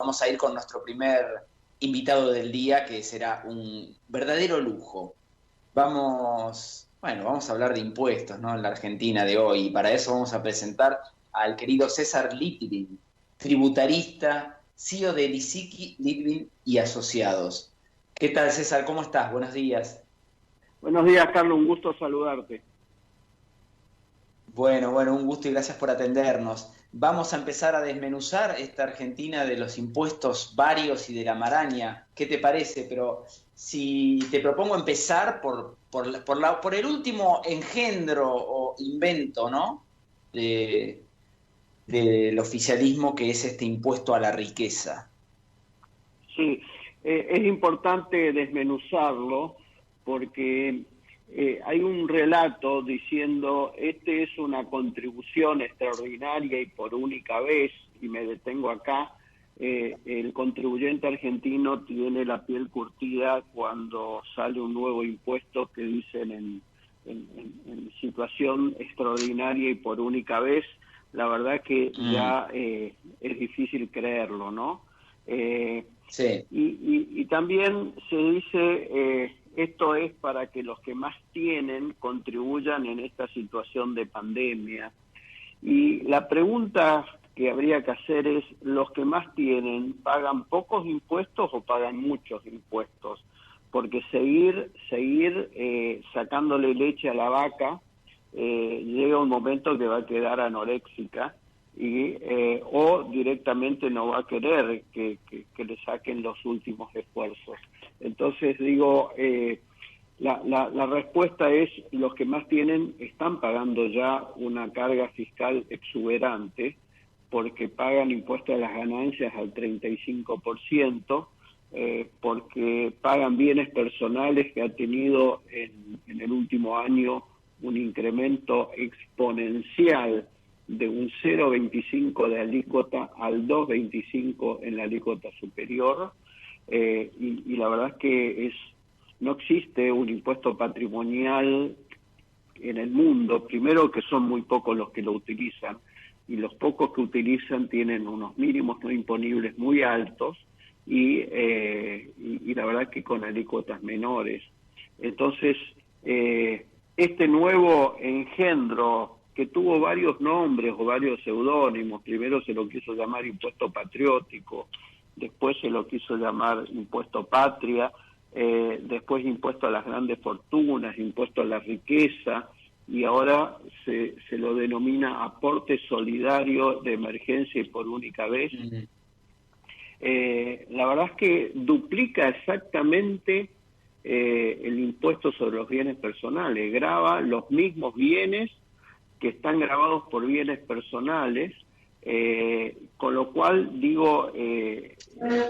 vamos a ir con nuestro primer invitado del día, que será un verdadero lujo. Vamos a hablar de impuestos, ¿no? En la Argentina de hoy, y para eso vamos a presentar al querido César Litvin, tributarista, CEO de Lisicki, Litvin y Asociados. ¿Qué tal, César? ¿Cómo estás? Buenos días. Buenos días, Carlos, un gusto saludarte. Bueno, un gusto y gracias por atendernos. Vamos a empezar a desmenuzar esta Argentina de los impuestos varios y de la maraña. ¿Qué te parece? Pero si te propongo empezar por el último engendro o invento, ¿no? De, del oficialismo, que es este impuesto a la riqueza. Sí, es importante desmenuzarlo porque hay un relato diciendo este es una contribución extraordinaria y por única vez, y me detengo acá, el contribuyente argentino tiene la piel curtida cuando sale un nuevo impuesto que dicen en situación extraordinaria y por única vez. La verdad que ya es difícil creerlo, ¿no? Sí. Y también se dice, esto es para que los que más tienen contribuyan en esta situación de pandemia. Y la pregunta que habría que hacer es, ¿los que más tienen pagan pocos impuestos o pagan muchos impuestos? Porque seguir sacándole leche a la vaca, llega un momento que va a quedar anoréxica y o directamente no va a querer que le saquen los últimos esfuerzos. Entonces digo, la respuesta es, los que más tienen están pagando ya una carga fiscal exuberante porque pagan impuestos a las ganancias al 35%, porque pagan bienes personales que ha tenido en el último año un incremento exponencial de un 0,25 de alícuota al 2,25 en la alícuota superior, y la verdad es que no existe un impuesto patrimonial en el mundo, primero que son muy pocos los que lo utilizan, y los pocos que utilizan tienen unos mínimos no imponibles muy altos, y la verdad que con alícuotas menores. Entonces, este nuevo engendro, que tuvo varios nombres o varios seudónimos, primero se lo quiso llamar impuesto patriótico, después se lo quiso llamar impuesto patria, después impuesto a las grandes fortunas, impuesto a la riqueza, y ahora se lo denomina aporte solidario de emergencia y por única vez. La verdad es que duplica exactamente el impuesto sobre los bienes personales, grava los mismos bienes que están gravados por bienes personales, con lo cual digo,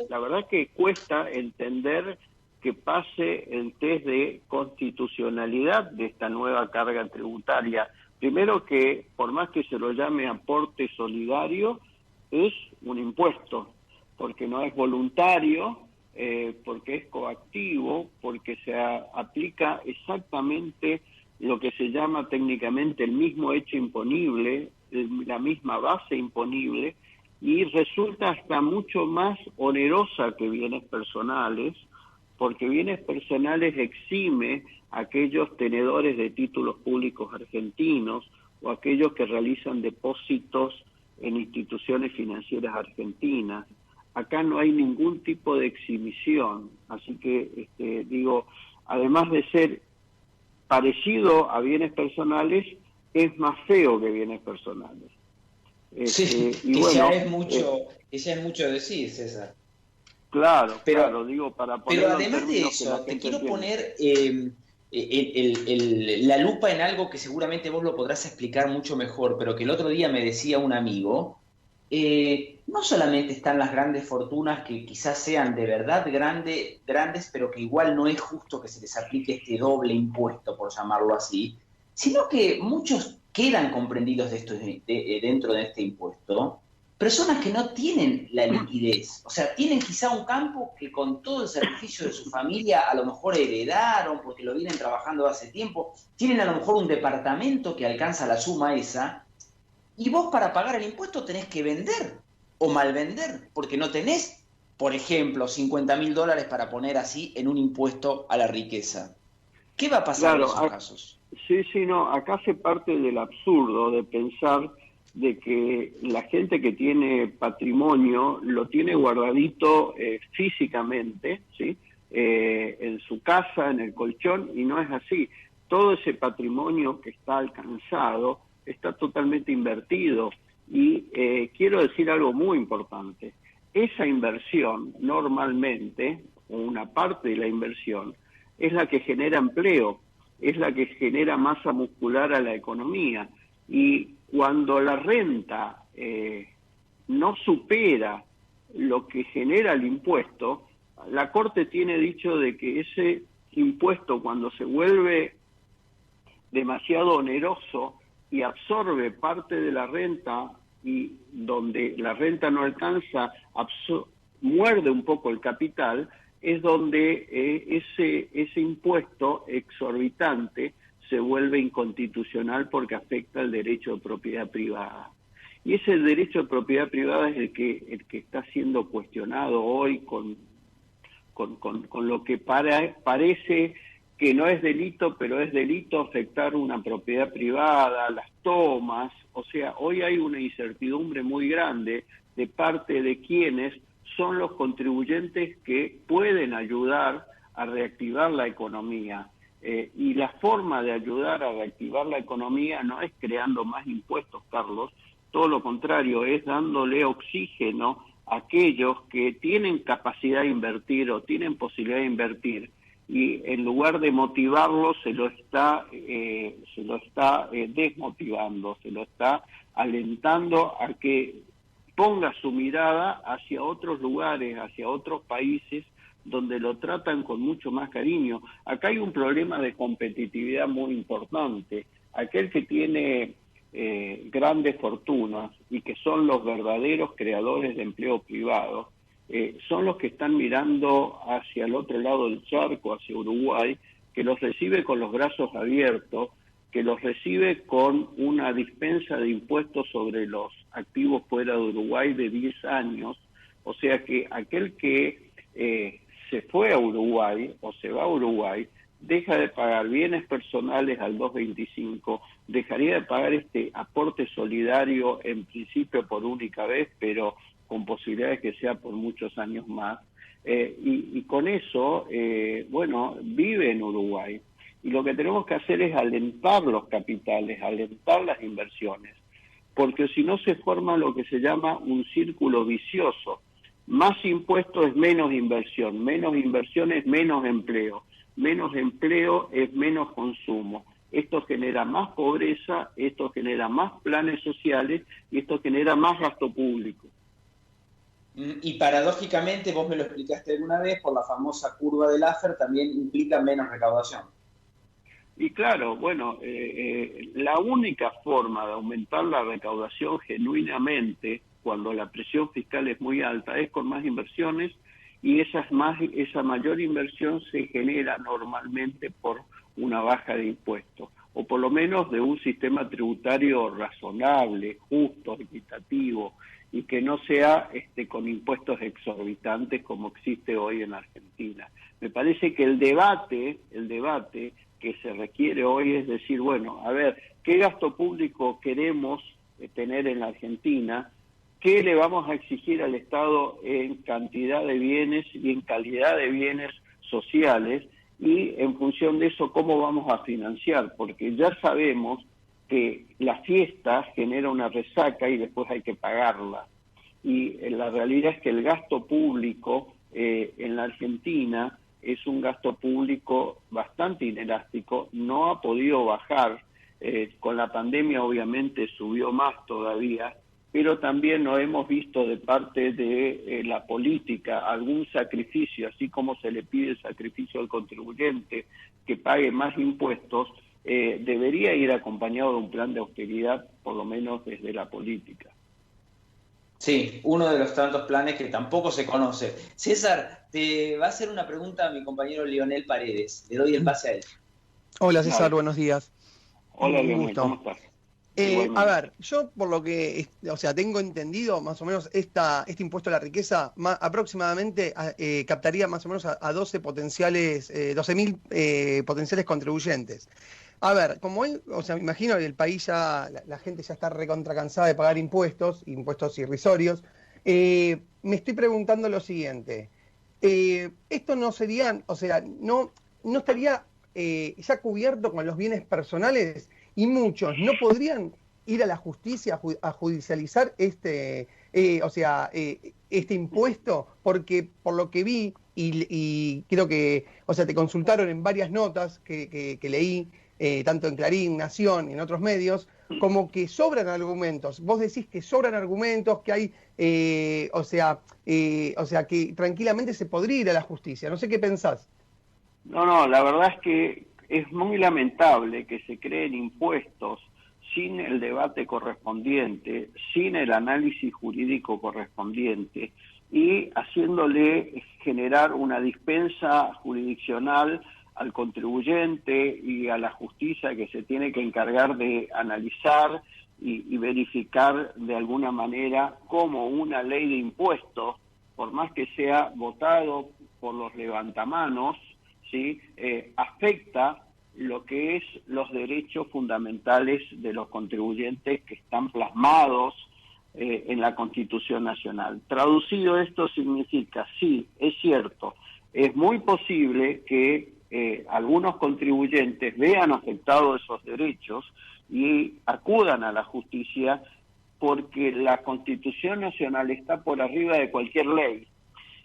la verdad que cuesta entender que pase el test de constitucionalidad de esta nueva carga tributaria. Primero, que por más que se lo llame aporte solidario, es un impuesto, porque no es voluntario, porque es coactivo, porque se aplica exactamente lo que se llama técnicamente el mismo hecho imponible, la misma base imponible, y resulta hasta mucho más onerosa que bienes personales, porque bienes personales exime a aquellos tenedores de títulos públicos argentinos o aquellos que realizan depósitos en instituciones financieras argentinas. Acá no hay ningún tipo de exhibición, así que digo, además de ser parecido a bienes personales, es más feo que bienes personales. Sí, Y que bueno, ya es mucho decir, César. Claro, digo, para Pero ponerlo en además de términos que la eso, te gente quiero entienda. poner la lupa en algo que seguramente vos lo podrás explicar mucho mejor, pero que el otro día me decía un amigo. No solamente están las grandes fortunas, que quizás sean de verdad grandes, pero que igual no es justo que se les aplique este doble impuesto, por llamarlo así, sino que muchos quedan comprendidos dentro de este impuesto, personas que no tienen la liquidez, o sea, tienen quizá un campo que con todo el sacrificio de su familia a lo mejor heredaron porque lo vienen trabajando hace tiempo, tienen a lo mejor un departamento que alcanza la suma esa, y vos para pagar el impuesto tenés que vender o malvender, porque no tenés por ejemplo, $50.000 para poner así en un impuesto a la riqueza. ¿Qué va a pasar en esos casos? Sí, sí, no, acá se parte del absurdo de pensar de que la gente que tiene patrimonio lo tiene guardadito físicamente, ¿sí? En su casa, en el colchón, y no es así. Todo ese patrimonio que está alcanzado está totalmente invertido. Y quiero decir algo muy importante. Esa inversión, normalmente, o una parte de la inversión, es la que genera empleo, es la que genera masa muscular a la economía. Y cuando la renta no supera lo que genera el impuesto, la Corte tiene dicho de que ese impuesto, cuando se vuelve demasiado oneroso y absorbe parte de la renta, y donde la renta no alcanza, muerde un poco el capital, es donde ese impuesto exorbitante se vuelve inconstitucional porque afecta el derecho de propiedad privada. Y ese derecho de propiedad privada es el que está siendo cuestionado hoy con lo que parece que no es delito, pero es delito afectar una propiedad privada, las tomas. O sea, hoy hay una incertidumbre muy grande de parte de quienes son los contribuyentes que pueden ayudar a reactivar la economía. Y la forma de ayudar a reactivar la economía no es creando más impuestos, Carlos, todo lo contrario, es dándole oxígeno a aquellos que tienen capacidad de invertir o tienen posibilidad de invertir, y en lugar de motivarlos se lo está desmotivando, se lo está alentando a que ponga su mirada hacia otros lugares, hacia otros países donde lo tratan con mucho más cariño. Acá hay un problema de competitividad muy importante. Aquel que tiene grandes fortunas y que son los verdaderos creadores de empleo privado, son los que están mirando hacia el otro lado del charco, hacia Uruguay, que los recibe con los brazos abiertos, que los recibe con una dispensa de impuestos sobre los activos fuera de Uruguay de 10 años. O sea que aquel que se fue a Uruguay o se va a Uruguay deja de pagar bienes personales al 225, dejaría de pagar este aporte solidario en principio por única vez, pero con posibilidades que sea por muchos años más, y con eso, vive en Uruguay. Y lo que tenemos que hacer es alentar los capitales, alentar las inversiones, porque si no se forma lo que se llama un círculo vicioso. Más impuestos es menos inversión es menos empleo es menos consumo. Esto genera más pobreza, esto genera más planes sociales y esto genera más gasto público. Y paradójicamente, vos me lo explicaste alguna vez, por la famosa curva de Laffer también implica menos recaudación. Y claro, la única forma de aumentar la recaudación genuinamente, cuando la presión fiscal es muy alta, es con más inversiones, y esa mayor inversión se genera normalmente por una baja de impuestos, o por lo menos de un sistema tributario razonable, justo, equitativo, y que no sea con impuestos exorbitantes como existe hoy en Argentina. Me parece que el debate que se requiere hoy es decir, bueno, a ver, ¿qué gasto público queremos tener en la Argentina? ¿Qué le vamos a exigir al Estado en cantidad de bienes y en calidad de bienes sociales? Y en función de eso, ¿cómo vamos a financiar? Porque ya sabemos que la fiesta genera una resaca y después hay que pagarla. Y la realidad es que el gasto público en la Argentina es un gasto público bastante inelástico, no ha podido bajar, con la pandemia obviamente subió más todavía, pero también no hemos visto de parte de la política algún sacrificio, así como se le pide el sacrificio al contribuyente que pague más impuestos, debería ir acompañado de un plan de austeridad, por lo menos desde la política. Sí, uno de los tantos planes que tampoco se conoce. César, te va a hacer una pregunta a mi compañero Lionel Paredes. Le doy el pase a él. Hola César, buenos días. Hola Lionel, ¿cómo estás? A igualmente. ver, yo por lo que, o sea, tengo entendido, más o menos, este impuesto a la riqueza aproximadamente captaría más o menos a 12 potenciales, 12.000 potenciales contribuyentes. A ver, como hoy, o sea, me imagino que el país ya, la gente ya está recontra cansada de pagar impuestos irrisorios. Me estoy preguntando lo siguiente. Esto no sería, o sea, no estaría ya cubierto con los bienes personales y muchos no podrían ir a la justicia a judicializar este impuesto, porque por lo que vi y creo que, o sea, te consultaron en varias notas que leí, tanto en Clarín, Nación y en otros medios, como que sobran argumentos. Vos decís que sobran argumentos, que hay, o sea, que tranquilamente se podría ir a la justicia. No sé qué pensás. No, no, la verdad es que es muy lamentable que se creen impuestos sin el debate correspondiente, sin el análisis jurídico correspondiente y haciéndole generar una dispensa jurisdiccional al contribuyente y a la justicia que se tiene que encargar de analizar y verificar de alguna manera cómo una ley de impuestos, por más que sea votado por los levantamanos, ¿sí? Afecta lo que es los derechos fundamentales de los contribuyentes que están plasmados en la Constitución Nacional. Traducido esto significa, sí, es cierto, es muy posible que algunos contribuyentes vean afectados esos derechos y acudan a la justicia porque la Constitución Nacional está por arriba de cualquier ley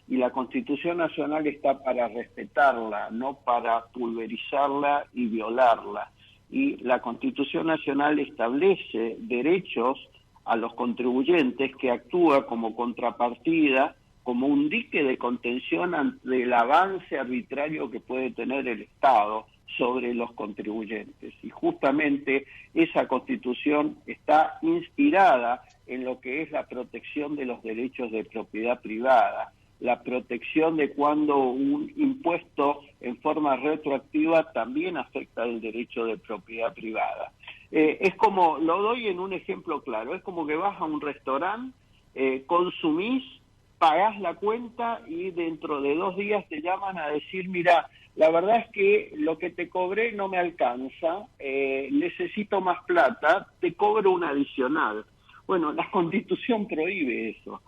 y la Constitución Nacional está para respetarla, no para pulverizarla y violarla. Y la Constitución Nacional establece derechos a los contribuyentes que actúa como contrapartida, como un dique de contención ante el avance arbitrario que puede tener el Estado sobre los contribuyentes. Y justamente esa Constitución está inspirada en lo que es la protección de los derechos de propiedad privada, la protección de cuando un impuesto en forma retroactiva también afecta el derecho de propiedad privada. Es como, lo doy en un ejemplo claro, es como que vas a un restaurante, consumís, pagás la cuenta y dentro de 2 días te llaman a decir, mira, la verdad es que lo que te cobré no me alcanza, necesito más plata, te cobro un adicional. Bueno, la Constitución prohíbe eso,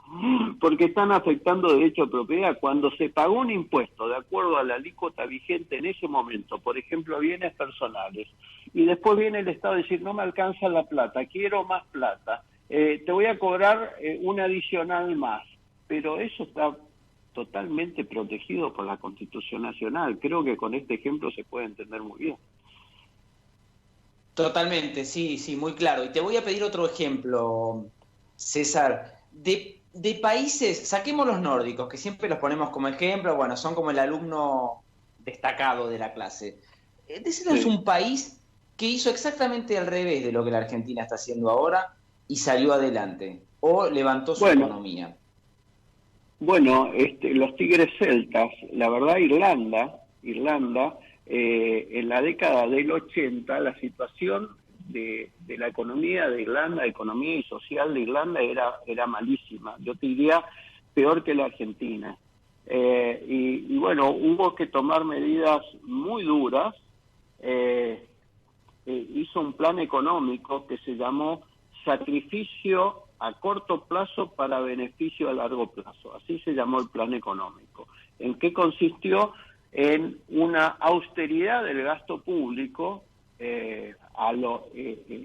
porque están afectando derecho de propiedad. Cuando se pagó un impuesto de acuerdo a la alícuota vigente en ese momento, por ejemplo, bienes personales, y después viene el Estado a decir, no me alcanza la plata, quiero más plata, te voy a cobrar un adicional más, pero eso está totalmente protegido por la Constitución Nacional. Creo que con este ejemplo se puede entender muy bien. Totalmente, sí, sí, muy claro. Y te voy a pedir otro ejemplo, César. De países, saquemos los nórdicos, que siempre los ponemos como ejemplo, bueno, son como el alumno destacado de la clase. Decirnos Sí. un país que hizo exactamente al revés de lo que la Argentina está haciendo ahora y salió adelante, o levantó su Bueno, economía. Bueno, los Tigres Celtas, la verdad Irlanda, en la década del 80 la situación de la economía de Irlanda, economía y social de Irlanda era malísima, yo te diría peor que la Argentina. Y bueno, hubo que tomar medidas muy duras, eh, hizo un plan económico que se llamó Sacrificio a corto plazo para beneficio a largo plazo. Así se llamó el plan económico. ¿En qué consistió? En una austeridad del gasto público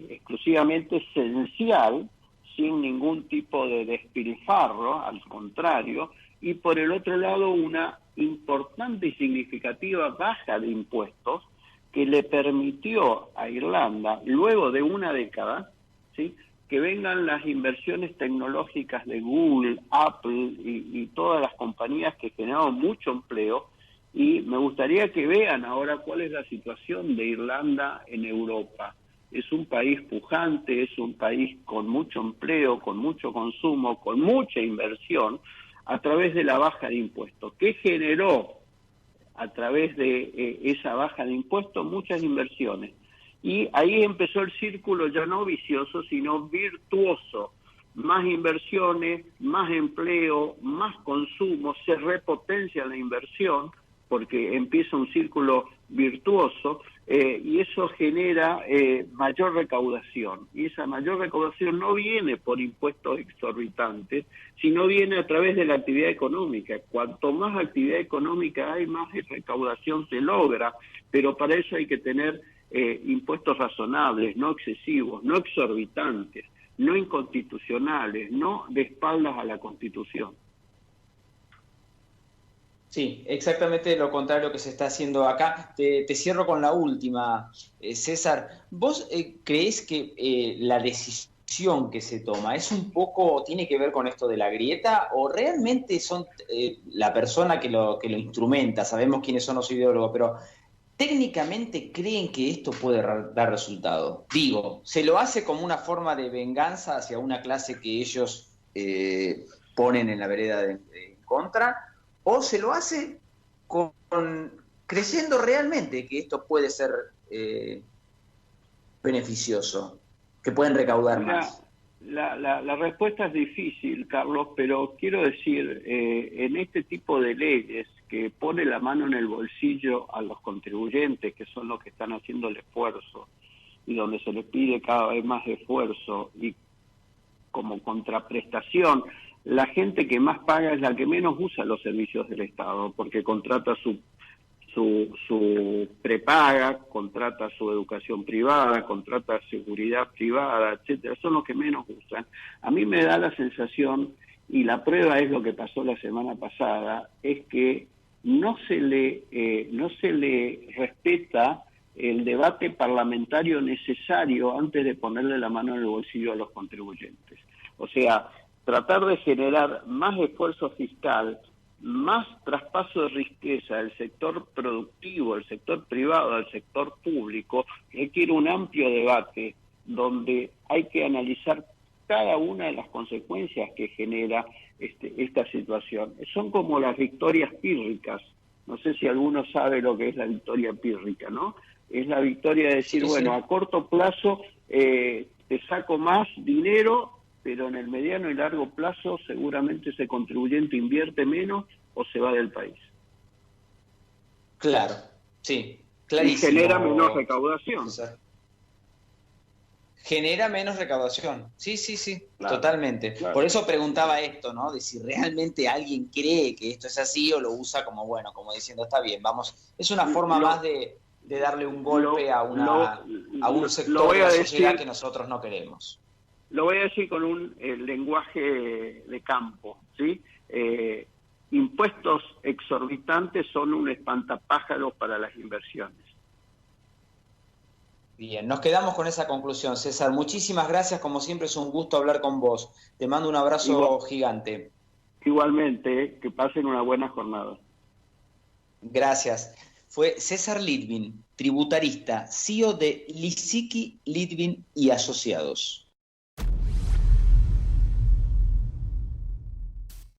exclusivamente esencial, sin ningún tipo de despilfarro, al contrario, y por el otro lado una importante y significativa baja de impuestos que le permitió a Irlanda, luego de una década, ¿sí?, que vengan las inversiones tecnológicas de Google, Apple y todas las compañías que generaron mucho empleo, y me gustaría que vean ahora cuál es la situación de Irlanda en Europa. Es un país pujante, es un país con mucho empleo, con mucho consumo, con mucha inversión, a través de la baja de impuestos. ¿Qué generó a través de esa baja de impuestos? Muchas inversiones. Y ahí empezó el círculo ya no vicioso, sino virtuoso. Más inversiones, más empleo, más consumo, se repotencia la inversión porque empieza un círculo virtuoso y eso genera mayor recaudación. Y esa mayor recaudación no viene por impuestos exorbitantes, sino viene a través de la actividad económica. Cuanto más actividad económica hay, más recaudación se logra, pero para eso hay que tener impuestos razonables, no excesivos, no exorbitantes, no inconstitucionales, no de espaldas a la Constitución. Sí, exactamente lo contrario que se está haciendo acá. Te cierro con la última, César. ¿Vos creés que la decisión que se toma es un poco, tiene que ver con esto de la grieta o realmente son la persona que lo instrumenta? Sabemos quiénes son los ideólogos, pero técnicamente creen que esto puede dar resultado. Digo, ¿se lo hace como una forma de venganza hacia una clase que ellos ponen en la vereda en contra? ¿O se lo hace creyendo realmente que esto puede ser beneficioso, que pueden recaudar más? La respuesta es difícil, Carlos, pero quiero decir, en este tipo de leyes que pone la mano en el bolsillo a los contribuyentes, que son los que están haciendo el esfuerzo, y donde se les pide cada vez más esfuerzo, y como contraprestación, la gente que más paga es la que menos usa los servicios del Estado, porque contrata su prepaga, contrata su educación privada, contrata seguridad privada, etcétera, son los que menos usan. A mí me da la sensación, y la prueba es lo que pasó la semana pasada, es que no se le respeta el debate parlamentario necesario antes de ponerle la mano en el bolsillo a los contribuyentes. O sea, tratar de generar más esfuerzo fiscal, más traspaso de riqueza del sector productivo, del sector privado, del sector público, requiere un amplio debate donde hay que analizar cada una de las consecuencias que genera esta situación. Son como las victorias pírricas. No sé si alguno sabe lo que es la victoria pírrica, ¿no? Es la victoria de decir, bueno, a corto plazo te saco más dinero, pero en el mediano y largo plazo seguramente ese contribuyente invierte menos o se va del país. Claro, sí, clarísimo. Y genera menos recaudación. Genera menos recaudación, sí, claro, totalmente. Claro. Por eso preguntaba esto, ¿no? De si realmente alguien cree que esto es así o lo usa como, bueno, como diciendo, está bien, vamos. Es una forma más de darle un golpe a un sector de la sociedad que nosotros no queremos. Lo voy a decir con un lenguaje de campo, ¿sí? Impuestos exorbitantes son un espantapájaros para las inversiones. Bien, nos quedamos con esa conclusión, César. Muchísimas gracias, como siempre es un gusto hablar con vos. Te mando un abrazo gigante. Igualmente, que pasen una buena jornada. Gracias. Fue César Litvin, tributarista, CEO de Lisicki, Litvin y Asociados.